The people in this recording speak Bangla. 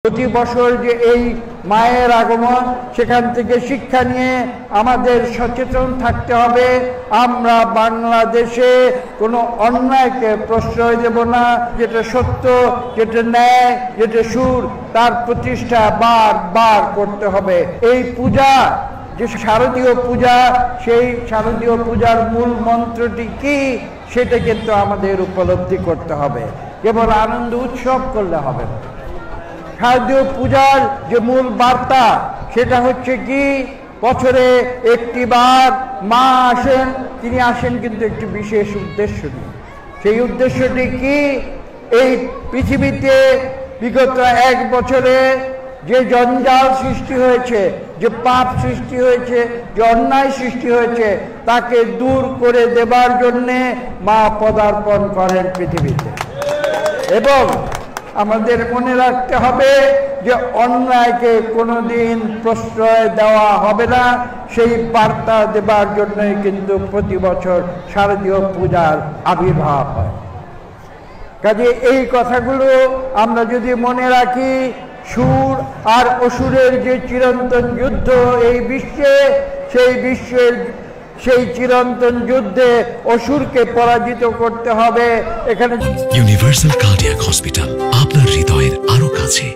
প্রতি বছর যে এই মায়ের আগমন, সেখান থেকে শিক্ষা নিয়ে আমাদের সচেতন থাকতে হবে। আমরা বাংলাদেশে কোনো অন্যায়কে প্রশ্রয় দেব না। যেটা সত্য, যেটা ন্যায়, যেটা সুর, তার প্রতিষ্ঠা বারবার করতে হবে। এই পূজা যে শারদীয় পূজা, সেই শারদীয় পূজার মূল মন্ত্রটি কি, সেটা কিন্তু আমাদের উপলব্ধি করতে হবে। কেবল আনন্দ উৎসব করলে হবে না। শারদীয় পূজার যে মূল বার্তা, সেটা হচ্ছে কি, বছরে একটি বার মা আসেন। তিনি আসেন কিন্তু একটি বিশেষ উদ্দেশ্য নিয়ে। সেই উদ্দেশ্যটি কি? এই পৃথিবীতে বিগত 1 বছরে যে জঞ্জাল সৃষ্টি হয়েছে, যে পাপ সৃষ্টি হয়েছে, যে অন্যায় সৃষ্টি হয়েছে, তাকে দূর করে দেবার জন্যে মা পদার্পণ করেন পৃথিবীতে। এবং আমাদের মনে রাখতে হবে যে অন্যায়কে কোনোদিন প্রশ্রয় দেওয়া হবে না। সেই বার্তা দেবার জন্যই কিন্তু প্রতি বছর শারদীয় পূজার আবির্ভাব হয়। কাজে এই কথাগুলো আমরা যদি মনে রাখি, সুর আর অসুরের যে চিরন্তন যুদ্ধ এই বিশ্বে, সেই চিরন্তন যুদ্ধে অসুরকে পরাজিত করতে হবে। এখানে ইউনিভার্সাল কার্ডিয়াক হসপিটাল, আপনার হৃদয়ের আরো কাছে।